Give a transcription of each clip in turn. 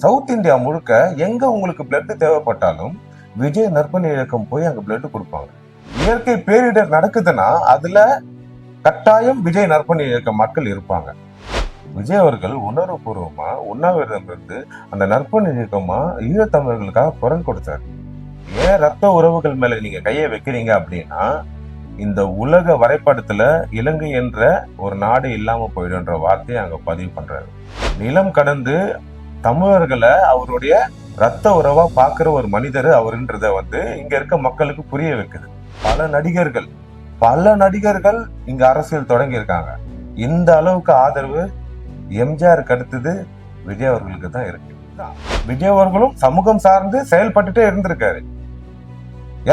South India முழுக்க எங்க உங்களுக்கு பிளட் தேவைப்பட்டாலும் விஜய் நற்பணி இயக்கம் போய் அங்க பிளட் கொடுப்பாங்க. இயற்கை பேரிடர் நடக்குதுன்னா அதுல கட்டாயம் விஜய் நற்பணி இயக்க மக்கள் இருப்பாங்க. விஜய் அவர்கள் உணர்வுபூர்வமா உண்ணாவிரதம் இருந்து அந்த நற்பணி இயக்கமா ஈழத்தமிழர்களுக்காக குரல் கொடுத்தாரு. ஏன் ரத்த உறவுகள் மேல நீங்க கையை வைக்கிறீங்க அப்படின்னா, இந்த உலக வரைபடத்துல இலங்கை என்ற ஒரு நாடு இல்லாம போயிடுன்ற வார்த்தையை அங்க பதிவு பண்றாரு. நிலம் கடந்து தமிழர்களை அவருடைய ரத்த உறவா பாக்குற ஒரு மனிதர் அவருன்றத இங்க இருக்க மக்களுக்கு புரிய வைக்குது. பல நடிகர்கள் இங்க அரசியல் தொடங்கி இருக்காங்க. இந்த அளவுக்கு ஆதரவு எம்ஜிஆருக்கு அடுத்தது விஜய் அவர்களுக்கு தான் இருக்கு. விஜய் அவர்களும் சமூகம் சார்ந்து செயல்பட்டுட்டே இருந்திருக்காரு.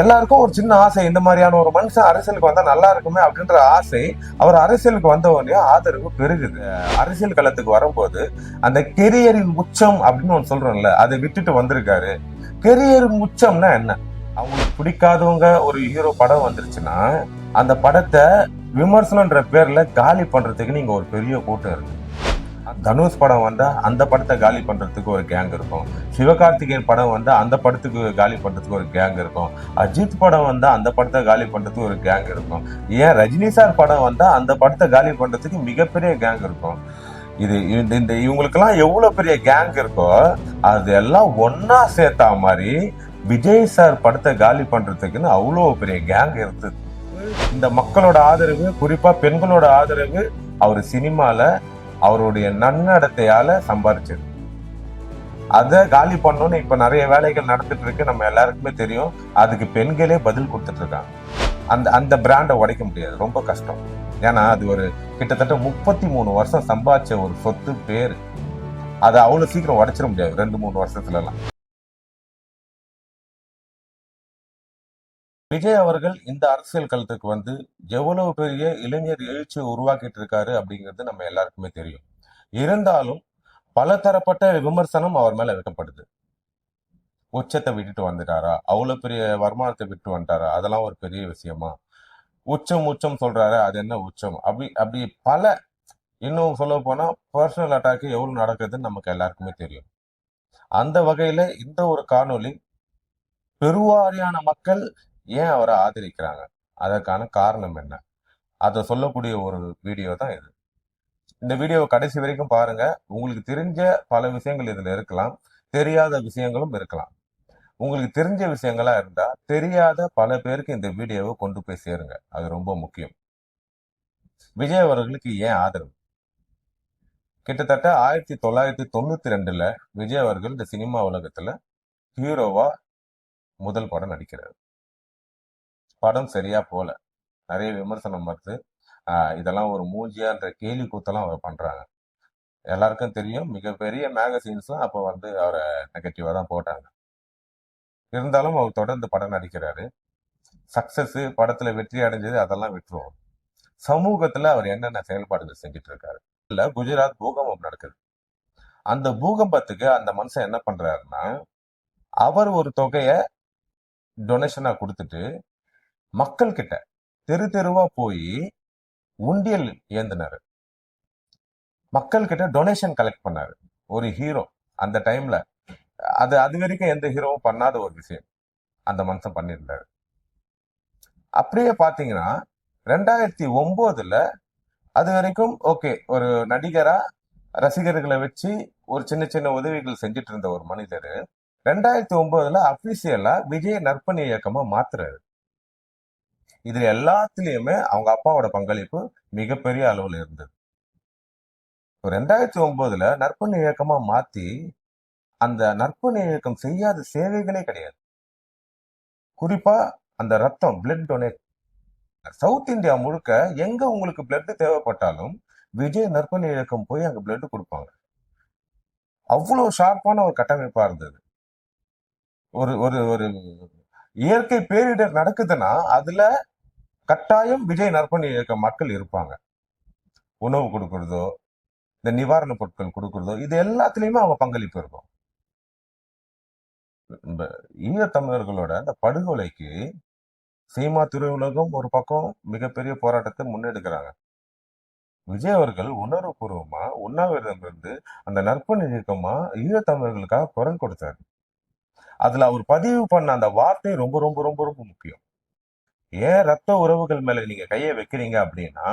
எல்லாருக்கும் ஒரு சின்ன ஆசை, இந்த மாதிரியான ஒரு மனுஷன் அரசியலுக்கு வந்தா நல்லா இருக்குமே அப்படின்ற ஆசை அவர் அரசியலுக்கு வந்த உடனே ஆதரவு பெருகுது. அரசியல் களத்துக்கு வரும்போது அந்த கெரியரின் உச்சம் அப்படின்னு ஒன்று சொல்றோம்ல, அதை விட்டுட்டு வந்திருக்காரு. கெரியரின் உச்சம்னா என்ன? அவங்களுக்கு பிடிக்காதவங்க ஒரு ஹீரோ படம் வந்துருச்சுன்னா அந்த படத்தை விமர்சனம்ன்ற பேர்ல காலி பண்றதுக்கு நீங்க ஒரு பெரிய கூட்டம் இருக்கு. தனுஷ் படம் வந்தா அந்த படத்தை காலி பண்றதுக்கு ஒரு கேங் இருக்கும். சிவகார்த்திகேயன் படம் வந்தா அந்த படத்துக்கு காலி பண்றதுக்கு ஒரு கேங் இருக்கும். அஜித் படம் வந்தா அந்த படத்தை காலி பண்றதுக்கு ஒரு கேங் இருக்கும். ஏன் ரஜினி சார் படம் வந்தா அந்த படத்தை காலி பண்றதுக்கு மிகப்பெரிய கேங் இருக்கும். இது இந்த இவங்களுக்கெல்லாம் எவ்வளவு பெரிய கேங் இருக்கோ அதெல்லாம் ஒன்னா சேர்த்தா மாதிரி விஜய் சார் படத்தை காலி பண்றதுக்குன்னு அவ்வளோ பெரிய கேங் இருந்தது. இந்த மக்களோட ஆதரவு, குறிப்பா பெண்களோட ஆதரவு அவர் சினிமால அவருடைய நன்னடத்தையால சம்பாரிச்சது. அதை காலி பண்ணணும்னு இப்ப நிறைய வேலைகள் நடந்துட்டு இருக்கு, நம்ம எல்லாருக்குமே தெரியும். அதுக்கு பெண்களே பதில் கொடுத்துட்டு இருக்காங்க. அந்த பிராண்டை உடைக்க முடியாது, ரொம்ப கஷ்டம். ஏன்னா அது ஒரு கிட்டத்தட்ட 33 வருஷம் சம்பாதிச்ச ஒரு சொத்து பேரு. அதை அவ்வளவு சீக்கிரம் உடைச்சிட முடியாது 2-3 வருஷத்துல எல்லாம். விஜய் அவர்கள் இந்த அரசியல் களத்துக்கு எவ்வளவு பெரிய இளைஞர் எழுச்சியை உருவாக்கிட்டு இருக்காரு அப்படிங்கிறது நம்ம எல்லாருக்குமே தெரியும். இருந்தாலும் பல தரப்பட்ட விமர்சனம் அவர் மேல வைக்கப்படுது. உச்சத்தை விட்டுட்டு வந்துட்டாரா, அவ்வளவு பெரிய வருமானத்தை விட்டு வந்துட்டாரா, அதெல்லாம் ஒரு பெரிய விஷயமா? உச்சம் சொல்றாரு, அது என்ன உச்சம்? அப்படி அப்படி பல, இன்னும் சொல்ல போனா பர்சனல் அட்டாக் எவ்வளவு நடக்குதுன்னு நமக்கு எல்லாருக்குமே தெரியும். அந்த வகையில இந்த ஒரு காணொளி பெருவாரியான மக்கள் ஏன் அவரை ஆதரிக்கிறாங்க, அதற்கான காரணம் என்ன, அதை சொல்லக்கூடிய ஒரு வீடியோ தான் இது. இந்த வீடியோவை கடைசி வரைக்கும் பாருங்க. உங்களுக்கு தெரிஞ்ச பல விஷயங்கள் இதுல இருக்கலாம், தெரியாத விஷயங்களும் இருக்கலாம். உங்களுக்கு தெரிஞ்ச விஷயங்களா இருந்தா தெரியாத பல பேருக்கு இந்த வீடியோவை கொண்டு போய் சேருங்க, அது ரொம்ப முக்கியம். விஜய் அவர்களுக்கு ஏன் ஆதரவு? கிட்டத்தட்ட 1992ல விஜய் அவர்கள் இந்த சினிமா உலகத்துல ஹீரோவா முதல் படம் நடிக்கிறார். படம் சரியா போல, நிறைய விமர்சனம் வருது. இதெல்லாம் ஒரு மூஞ்சியான்ற கேலி கூத்தெல்லாம் அவர் பண்றாங்க. எல்லாருக்கும் தெரியும், மிகப்பெரிய மேகசின்ஸும் அப்போ அவரை நெகட்டிவா தான் போட்டாங்க. இருந்தாலும் அவர் தொடர்ந்து படம் நடிக்கிறாரு. சக்சஸ், படத்துல வெற்றி அடைஞ்சது அதெல்லாம் விட்டுருவோம். சமூகத்துல அவர் என்னென்ன செயல்பாடுகள் செஞ்சுட்டு இருக்காரு. இல்ல, குஜராத் பூகம்பம் நடக்குது. அந்த பூகம்பத்துக்கு அந்த மனுஷன் என்ன பண்றாருன்னா, அவர் ஒரு தொகைய டொனேஷனா கொடுத்துட்டு மக்கள் கிட்ட தெரு தெருவா போய் உண்டியல் ஏந்தினாரு. மக்கள் கிட்ட டொனேஷன் கலெக்ட் பண்ணாரு. ஒரு ஹீரோ அந்த டைம்ல அது வரைக்கும் எந்த ஹீரோவும் பண்ணாத ஒரு விஷயம் அந்த மனுஷன் பண்ணியிருந்தாரு. அப்படியே பாத்தீங்கன்னா 2009ல அது வரைக்கும் ஓகே, ஒரு நடிகரா ரசிகர்களை வச்சு ஒரு சின்ன சின்ன உதவிகள் செஞ்சுட்டு இருந்த ஒரு மனிதர் 2009ல அபிஷியலா விஜய் நற்பணி இயக்கமா மாத்துறாரு. இதுல எல்லாத்துலயுமே அவங்க அப்பாவோட பங்களிப்பு மிகப்பெரிய அளவுல இருந்தது. 2009ல நற்பணி இயக்கமா மாத்தி அந்த நற்பணி இயக்கம் செய்யாத சேவைகளே கிடையாது. குறிப்பா அந்த ரத்தம், பிளட் டொனேட். சவுத் இந்தியா முழுக்க எங்க உங்களுக்கு பிளட் தேவைப்பட்டாலும் விஜய் நற்பணி இயக்கம் போய் அங்க பிளட் கொடுப்பாங்க. அவ்வளவு ஷார்ப்பான ஒரு கட்டமைப்பா இருந்தது. ஒரு ஒரு ஒரு இயற்கை பேரிடர் நடக்குதுன்னா அதுல கட்டாயம் விஜய் நற்பணி இயக்க மக்கள் இருப்பாங்க. உணவு கொடுக்கறதோ, இந்த நிவாரண பொருட்கள் கொடுக்கறதோ, இது எல்லாத்துலயுமே அவங்க பங்களிப்பு இருக்கும். இந்த ஈழத்தமிழர்களோட அந்த படுகொலைக்கு சினிமா திரையுலகம் ஒரு பக்கம் மிகப்பெரிய போராட்டத்தை முன்னெடுக்கிறாங்க. விஜய் அவர்கள் உணர்வுபூர்வமா உண்ணாவிரதம் இருந்து அந்த நற்பணி இயக்கமா ஈழத்தமிழர்களுக்காக குரல் கொடுத்தாரு. அதுல அவர் பதிவு பண்ண அந்த வார்த்தை ரொம்ப ரொம்ப ரொம்ப ரொம்ப முக்கியம். ஏன் ரத்த உறவுகள் மேல நீங்க கையை வைக்கிறீங்க அப்படின்னா,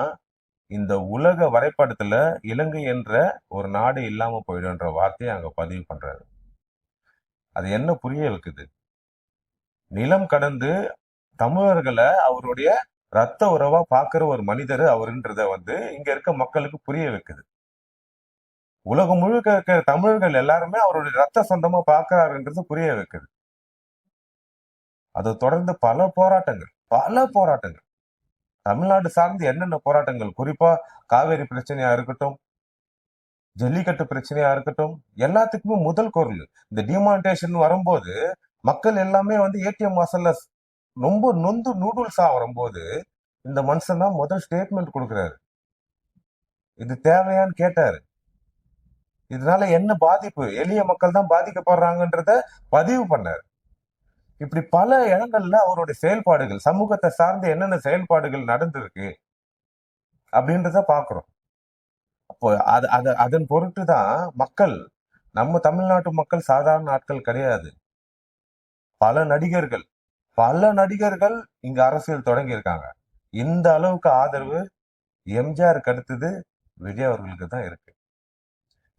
இந்த உலக வரைபடத்துல இலங்கை என்ற ஒரு நாடு இல்லாம போயிடும்ன்ற வார்த்தையை அங்க பதிவு பண்றாரு. அது என்ன புரிய வைக்குது? நிலம் கடந்து தமிழர்களை அவருடைய ரத்த உறவா பாக்குற ஒரு மனிதர் அவருன்றத இங்க இருக்க மக்களுக்கு புரிய வைக்குது. உலகம் முழுக்க இருக்கிற தமிழர்கள் எல்லாருமே அவருடைய ரத்த சொந்தமா பாக்குறாருன்றது புரிய வைக்குது. அதை தொடர்ந்து பல போராட்டங்கள் தமிழ்நாடு சார்ந்து என்னென்ன போராட்டங்கள், குறிப்பா காவேரி பிரச்சனையா இருக்கட்டும், ஜல்லிக்கட்டு பிரச்சனையா இருக்கட்டும், எல்லாத்துக்குமே முதல் குரல் இந்த டிமானிட்டேஷன் வரும்போது மக்கள் எல்லாமே ஏடிஎம் வாசல்ல ரொம்ப நொந்து நூடுல்ஸா வரும்போது இந்த மனுஷன் தான் முதல் ஸ்டேட்மெண்ட் கொடுக்கிறாரு. இது தேவையான்னு கேட்டாரு. இதனால என்ன பாதிப்பு, எளிய மக்கள் தான் பாதிக்கப்படுறாங்கன்றத பதிவு பண்ணாரு. இப்படி பல இடங்கள்ல அவருடைய செயல்பாடுகள், சமூகத்தை சார்ந்து என்னென்ன செயல்பாடுகள் நடந்திருக்கு அப்படின்றத பாக்குறோம். அப்போ அதன் பொருட்டு தான் மக்கள், நம்ம தமிழ்நாட்டு மக்கள் சாதாரண ஆட்கள் கிடையாது. பல நடிகர்கள் இங்க அரசியல் தொடங்கி இருக்காங்க. இந்த அளவுக்கு ஆதரவு எம்ஜிஆருக்கு அடுத்தது விஜய் அவர்களுக்கு தான் இருக்கு.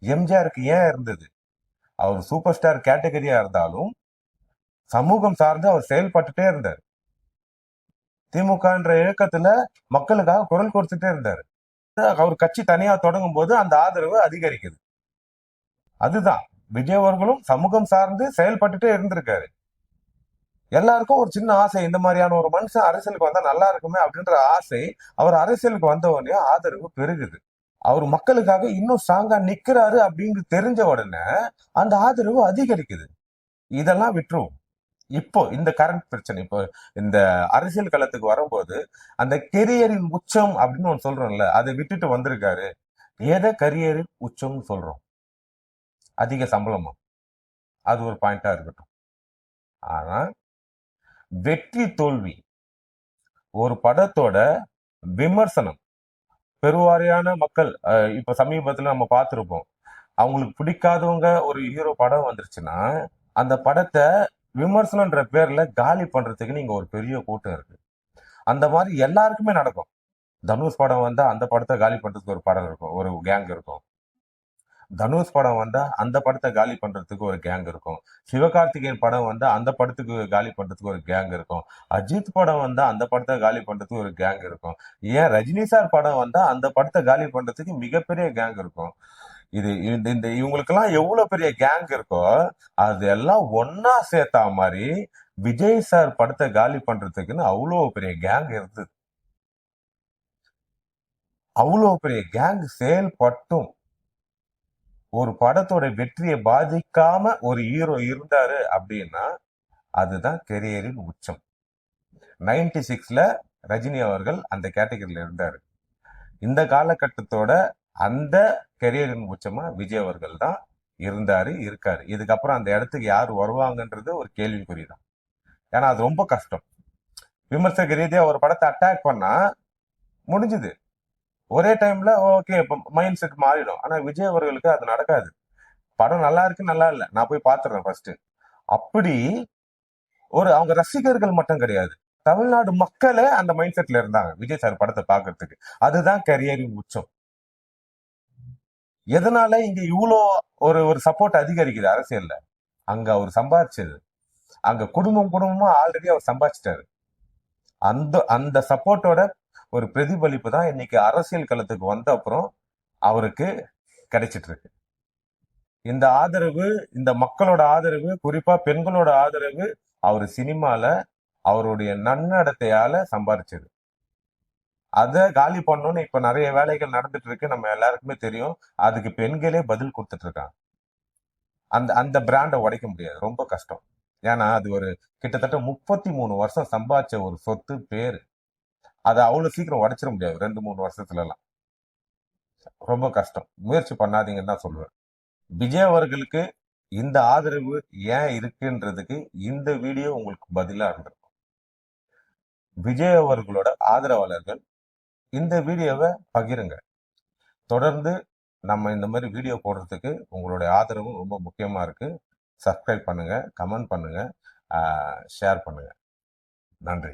எம்ஜிஆருக்கு ஏன் இருந்தது? அவர் சூப்பர் ஸ்டார் கேட்டகரியா இருந்தாலும் சமூகம் சார்ந்து அவர் செயல்பட்டுட்டே இருந்தார். திமுகன்ற இயக்கத்துல மக்களுக்காக குரல் கொடுத்துட்டே இருந்தாரு. அவர் கட்சி தனியா தொடங்கும் போது அந்த ஆதரவு அதிகரிக்குது. அதுதான் விஜய் அவர்களும் சமூகம் சார்ந்து செயல்பட்டுட்டே இருந்திருக்காரு. எல்லாருக்கும் ஒரு சின்ன ஆசை, இந்த மாதிரியான ஒரு மனுஷன் அரசியலுக்கு வந்தா நல்லா இருக்குமே அப்படின்ற ஆசை அவர் அரசியலுக்கு வந்த உடனே ஆதரவு பெருகுது. அவர் மக்களுக்காக இன்னும் ஸ்ட்ராங்கா நிக்கிறாரு அப்படின்னு தெரிஞ்ச உடனே அந்த ஆதரவு அதிகரிக்குது. இதெல்லாம் விட்டுருவோம். இப்போ இந்த கரண்ட் பிரச்சனை, இப்போ இந்த அரசியல் களத்துக்கு வரும்போது அந்த கெரியரின் உச்சம் அப்படின்னு ஒன்று சொல்றோம்ல, அதை விட்டுட்டு வந்திருக்காரு. எதை கரியரின் உச்சம்னு சொல்றோம்? அதிக சம்பளமா? அது ஒரு பாயிண்டா இருக்கட்டும். ஆனா வெற்றி தோல்வி, ஒரு படத்தோட விமர்சனம், பெருவாரியான மக்கள் இப்ப சமீபத்துல நம்ம பார்த்திருப்போம், அவங்களுக்கு பிடிக்காதவங்க ஒரு ஹீரோ படம் வந்துருச்சுன்னா அந்த படத்தை விமர்சனம்ன்ற பேர்ல காலி பண்றதுக்கு நீங்க ஒரு பெரிய கூட்டம் இருக்கு. அந்த மாதிரி எல்லாருக்குமே நடக்கும். தனுஷ் படம் வந்தா அந்த படத்தை காலி பண்றதுக்கு ஒரு படம் இருக்கும், ஒரு கேங் இருக்கும். தனுஷ் படம் வந்தா அந்த படத்தை காலி பண்றதுக்கு ஒரு கேங் இருக்கும். சிவகார்த்திகேயன் படம் வந்தா அந்த படத்துக்கு காலி பண்றதுக்கு ஒரு கேங் இருக்கும். அஜித் படம் வந்தா அந்த படத்தை காலி பண்றதுக்கு ஒரு கேங் இருக்கும். ஏன் ரஜினி சார் படம் வந்தா அந்த படத்தை காலி பண்றதுக்கு மிகப்பெரிய கேங் இருக்கும். இது இந்த இவங்களுக்கெல்லாம் எவ்வளவு பெரிய கேங் இருக்கோ அது எல்லாம் ஒன்னா சேர்த்தா மாதிரி விஜய் சார் படத்தை காலி பண்றதுக்குன்னு அவ்வளவு பெரிய கேங் இருந்தது. அவ்வளவு பெரிய கேங் செயல்பட்டும் ஒரு படத்தோட வெற்றியை பாதிக்காம ஒரு ஹீரோ இருந்தாரு அப்படின்னா அதுதான் கெரியரின் உச்சம். 96ல ரஜினி அவர்கள் அந்த கேட்டகரியில இருந்தாரு. இந்த காலகட்டத்தோட அந்த கெரியரின் உச்சமா விஜய் அவர்கள் தான் இருக்காரு. இதுக்கப்புறம் அந்த இடத்துக்கு யார் வருவாங்கன்றது ஒரு கேள்விக்குறிதான். ஏன்னா அது ரொம்ப கஷ்டம். விமர்சக ரீதியா ஒரு படத்தை அட்டாக் பண்ணா முடிஞ்சுது, ஒரே டைம்ல ஓகே மைண்ட் செட் மாறிடும். ஆனா விஜய் அவர்களுக்கு அது நடக்காது. படம் நல்லா இருக்கு நல்லா இல்ல, நான் போய் பாத்துறேன் ஃபர்ஸ்ட். அப்படி அவங்க ரசிகர்கள் மட்டும் கிடையாது, தமிழ்நாடு மக்களே அந்த மைண்ட் செட்ல இருந்தாங்க விஜய் சார் படத்தை பாக்குறதுக்கு. அதுதான் கரியரின் உச்சம். எதனால இங்க இவ்வளோ ஒரு சப்போர்ட் அதிகரிக்குது அரசியல்ல? அங்க அவர் சம்பாதிச்சது, அங்க குடும்பமா ஆல்ரெடி அவர் சம்பாதிச்சிட்டாரு. அந்த சப்போர்ட்டோட ஒரு பிரதிபலிப்பு தான் இன்னைக்கு அரசியல் களத்துக்கு வந்த அப்புறம் அவருக்கு கிடைச்சிட்டு இருக்கு. இந்த ஆதரவு, இந்த மக்களோட ஆதரவு, குறிப்பா பெண்களோட ஆதரவு அவர் சினிமால அவருடைய நன்னடத்தையால சம்பாதிச்சது. அதை காலி பண்ணணும்னு இப்ப நிறைய வேலைகள் நடந்துட்டு இருக்கு, நம்ம எல்லாருக்குமே தெரியும். அதுக்கு பெண்களே பதில் கொடுத்துட்டு இருக்காங்க. அந்த பிராண்டை உடைக்க முடியாது, ரொம்ப கஷ்டம். ஏன்னா அது ஒரு கிட்டத்தட்ட 33 வருஷம் சம்பாதிச்ச ஒரு சொத்து, பேரு. அதை அவ்வளவு சீக்கிரம் உடைச்சிட முடியாது 2-3 வருஷத்துல எல்லாம். ரொம்ப கஷ்டம். முயற்சி பண்ணாதீங்கன்னு தான் சொல்லுவேன். விஜய் அவர்களுக்கு இந்த ஆதரவு ஏன் இருக்குன்றதுக்கு இந்த வீடியோ உங்களுக்கு பதிலா இருந்திருக்கும். விஜய் அவர்களோட ஆதரவாளர்கள் இந்த வீடியோவை பகிருங்க. தொடர்ந்து நம்ம இந்த மாதிரி வீடியோ போடுறதுக்கு உங்களுடைய ஆதரவும் ரொம்ப முக்கியமா இருக்கு. சப்ஸ்கிரைப் பண்ணுங்க, கமெண்ட் பண்ணுங்க, ஷேர் பண்ணுங்க. நன்றி.